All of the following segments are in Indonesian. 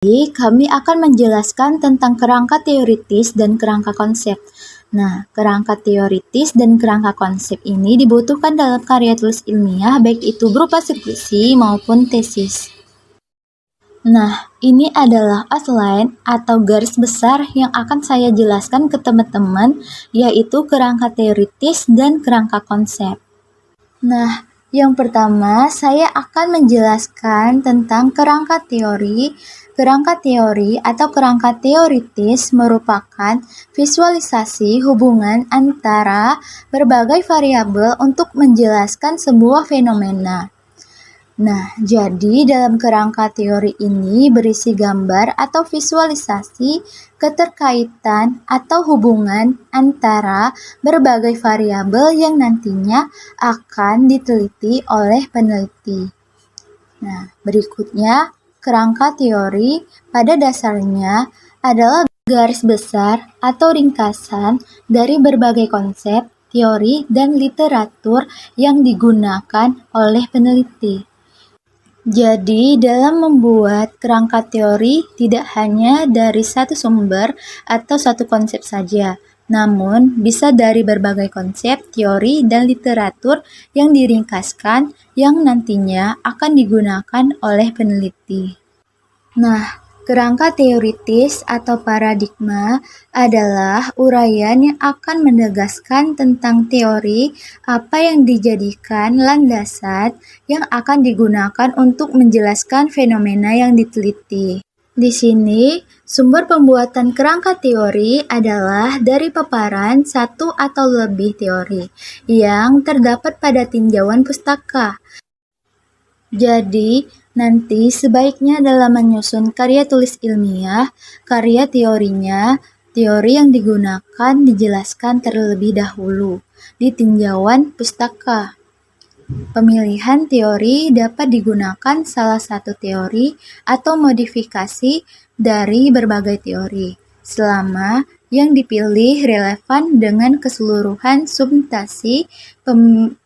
Kami akan menjelaskan tentang kerangka teoritis dan kerangka konsep. Nah, kerangka teoritis dan kerangka konsep ini dibutuhkan dalam karya tulis ilmiah, baik itu berupa skripsi maupun tesis. Nah, ini adalah outline atau garis besar yang akan saya jelaskan ke teman-teman, yaitu kerangka teoritis dan kerangka konsep. Nah, yang pertama, saya akan menjelaskan tentang kerangka teori. Kerangka teori atau kerangka teoritis merupakan visualisasi hubungan antara berbagai variabel untuk menjelaskan sebuah fenomena. Nah, jadi dalam kerangka teori ini berisi gambar atau visualisasi keterkaitan atau hubungan antara berbagai variabel yang nantinya akan diteliti oleh peneliti. Nah, berikutnya kerangka teori pada dasarnya adalah garis besar atau ringkasan dari berbagai konsep, teori, dan literatur yang digunakan oleh peneliti. Jadi, dalam membuat kerangka teori tidak hanya dari satu sumber atau satu konsep saja, namun bisa dari berbagai konsep, teori, dan literatur yang diringkaskan yang nantinya akan digunakan oleh peneliti. Nah, kerangka teoritis atau paradigma adalah uraian yang akan menegaskan tentang teori apa yang dijadikan landasan yang akan digunakan untuk menjelaskan fenomena yang diteliti. Di sini, sumber pembuatan kerangka teori adalah dari paparan satu atau lebih teori yang terdapat pada tinjauan pustaka. Jadi, nanti sebaiknya dalam menyusun karya tulis ilmiah, karya teorinya, teori yang digunakan dijelaskan terlebih dahulu di tinjauan pustaka. Pemilihan teori dapat digunakan salah satu teori atau modifikasi dari berbagai teori, selama yang dipilih relevan dengan keseluruhan substansi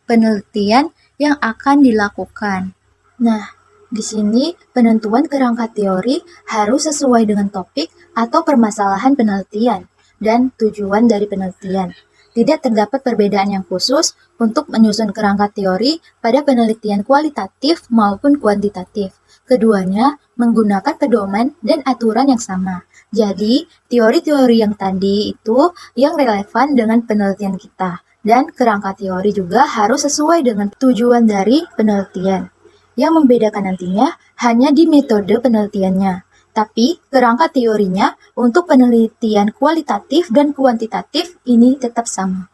penelitian yang akan dilakukan. Nah, di sini penentuan kerangka teori harus sesuai dengan topik atau permasalahan penelitian dan tujuan dari penelitian. Tidak terdapat perbedaan yang khusus untuk menyusun kerangka teori pada penelitian kualitatif maupun kuantitatif. Keduanya menggunakan pedoman dan aturan yang sama. Jadi, teori-teori yang tadi itu yang relevan dengan penelitian kita. Dan kerangka teori juga harus sesuai dengan tujuan dari penelitian. Yang membedakan nantinya hanya di metode penelitiannya. Tapi kerangka teorinya untuk penelitian kualitatif dan kuantitatif ini tetap sama.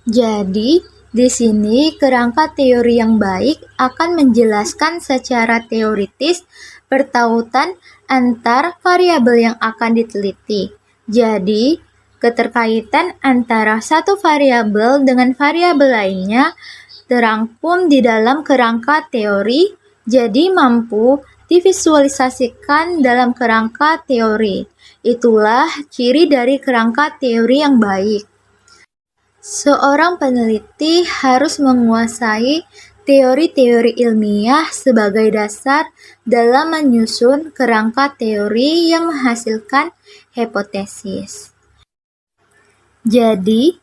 Jadi, di sini kerangka teori yang baik akan menjelaskan secara teoritis pertautan antar variabel yang akan diteliti. Jadi, keterkaitan antara satu variabel dengan variabel lainnya terangkum di dalam kerangka teori, jadi mampu divisualisasikan dalam kerangka teori. Itulah ciri dari kerangka teori yang baik. Seorang peneliti harus menguasai teori-teori ilmiah sebagai dasar dalam menyusun kerangka teori yang menghasilkan hipotesis. Jadi,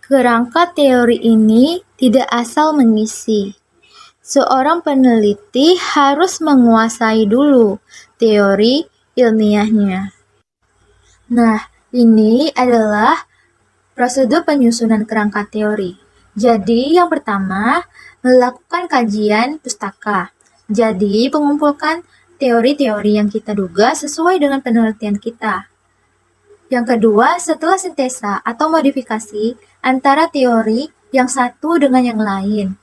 kerangka teori ini tidak asal mengisi. Seorang peneliti harus menguasai dulu teori ilmiahnya. Nah, ini adalah prosedur penyusunan kerangka teori. Jadi, yang pertama, melakukan kajian pustaka. Jadi, mengumpulkan teori-teori yang kita duga sesuai dengan penelitian kita. Yang kedua, setelah sintesa atau modifikasi antara teori yang satu dengan yang lain.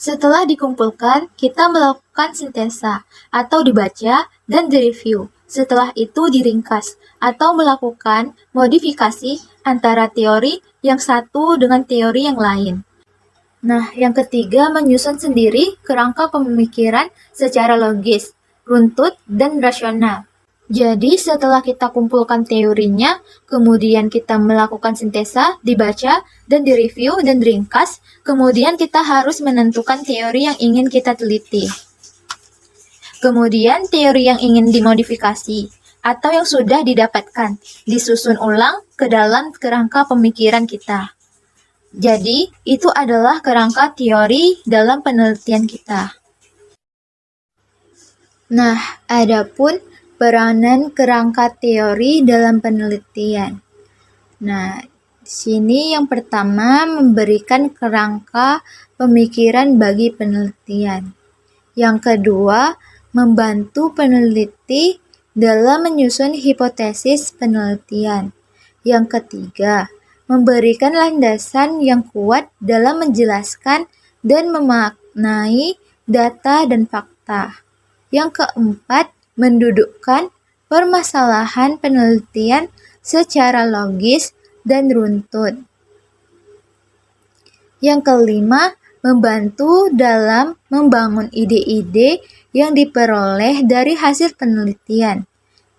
Setelah dikumpulkan, kita melakukan sintesa atau dibaca dan direview. Setelah itu diringkas atau melakukan modifikasi antara teori yang satu dengan teori yang lain. Nah, yang ketiga, menyusun sendiri kerangka pemikiran secara logis, runtut, dan rasional. Jadi, setelah kita kumpulkan teorinya, kemudian kita melakukan sintesa, dibaca, dan direview, dan diringkas, kemudian kita harus menentukan teori yang ingin kita teliti. Kemudian teori yang ingin dimodifikasi atau yang sudah didapatkan disusun ulang ke dalam kerangka pemikiran kita. Jadi, itu adalah kerangka teori dalam penelitian kita. Nah, adapun peranan kerangka teori dalam penelitian. Nah, di sini yang pertama memberikan kerangka pemikiran bagi penelitian. Yang kedua, membantu peneliti dalam menyusun hipotesis penelitian. Yang ketiga, memberikan landasan yang kuat dalam menjelaskan dan memaknai data dan fakta. Yang keempat, mendudukkan permasalahan penelitian secara logis dan runtun. Yang kelima, membantu dalam membangun ide-ide yang diperoleh dari hasil penelitian.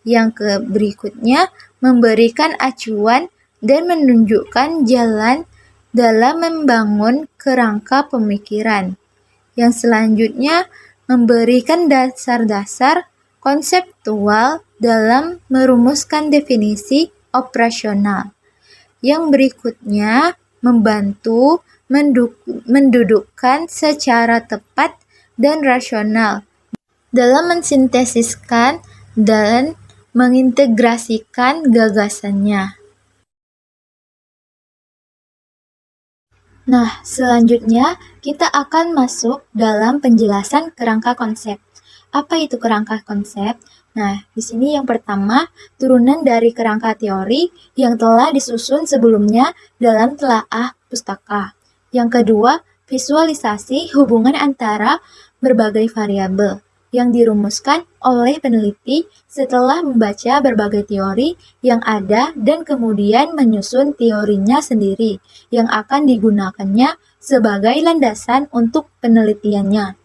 Yang berikutnya, memberikan acuan dan menunjukkan jalan dalam membangun kerangka pemikiran. Yang selanjutnya, memberikan dasar-dasar konseptual dalam merumuskan definisi operasional. Yang berikutnya, membantu mendudukkan secara tepat dan rasional dalam mensintesiskan dan mengintegrasikan gagasannya. Nah, selanjutnya kita akan masuk dalam penjelasan kerangka konsep. Apa itu kerangka konsep? Nah, di sini yang pertama, turunan dari kerangka teori yang telah disusun sebelumnya dalam telaah pustaka. Yang kedua, visualisasi hubungan antara berbagai variabel yang dirumuskan oleh peneliti setelah membaca berbagai teori yang ada dan kemudian menyusun teorinya sendiri yang akan digunakannya sebagai landasan untuk penelitiannya.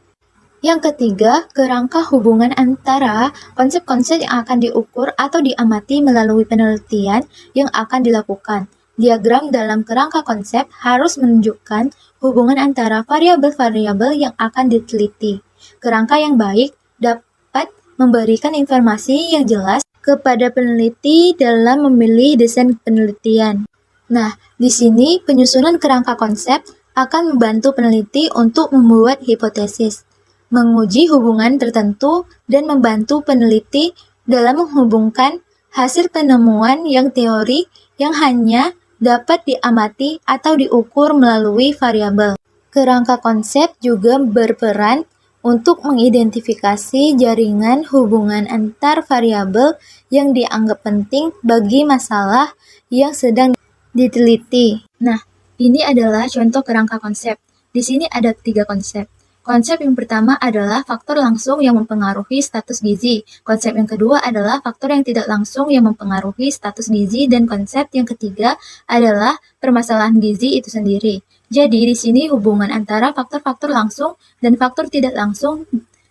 Yang ketiga, kerangka hubungan antara konsep-konsep yang akan diukur atau diamati melalui penelitian yang akan dilakukan. Diagram dalam kerangka konsep harus menunjukkan hubungan antara variabel-variabel yang akan diteliti. Kerangka yang baik dapat memberikan informasi yang jelas kepada peneliti dalam memilih desain penelitian. Nah, di sini penyusunan kerangka konsep akan membantu peneliti untuk membuat hipotesis, menguji hubungan tertentu, dan membantu peneliti dalam menghubungkan hasil penemuan yang teori yang hanya dapat diamati atau diukur melalui variabel. Kerangka konsep juga berperan untuk mengidentifikasi jaringan hubungan antar variabel yang dianggap penting bagi masalah yang sedang diteliti. Nah, ini adalah contoh kerangka konsep. Di sini ada 3 konsep. Konsep yang pertama adalah faktor langsung yang mempengaruhi status gizi. Konsep yang kedua adalah faktor yang tidak langsung yang mempengaruhi status gizi. Dan konsep yang ketiga adalah permasalahan gizi itu sendiri. Jadi di sini hubungan antara faktor-faktor langsung dan faktor tidak langsung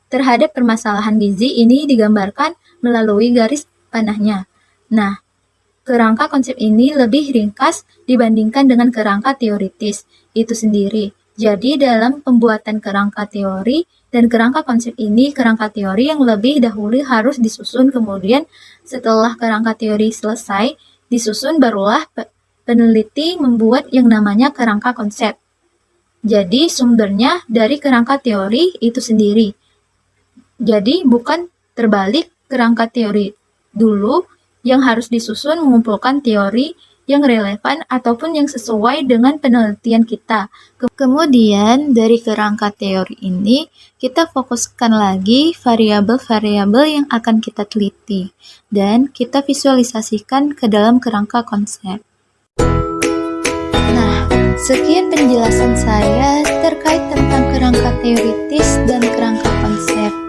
terhadap permasalahan gizi ini digambarkan melalui garis panahnya. Nah, kerangka konsep ini lebih ringkas dibandingkan dengan kerangka teoritis itu sendiri. Jadi dalam pembuatan kerangka teori dan kerangka konsep ini, kerangka teori yang lebih dahulu harus disusun, kemudian setelah kerangka teori selesai disusun barulah peneliti membuat yang namanya kerangka konsep. Jadi sumbernya dari kerangka teori itu sendiri. Jadi bukan terbalik, kerangka teori dulu yang harus disusun mengumpulkan teori yang relevan ataupun yang sesuai dengan penelitian kita. Kemudian dari kerangka teori ini kita fokuskan lagi variabel-variabel yang akan kita teliti dan kita visualisasikan ke dalam kerangka konsep. Nah, sekian penjelasan saya terkait tentang kerangka teoritis dan kerangka konsep.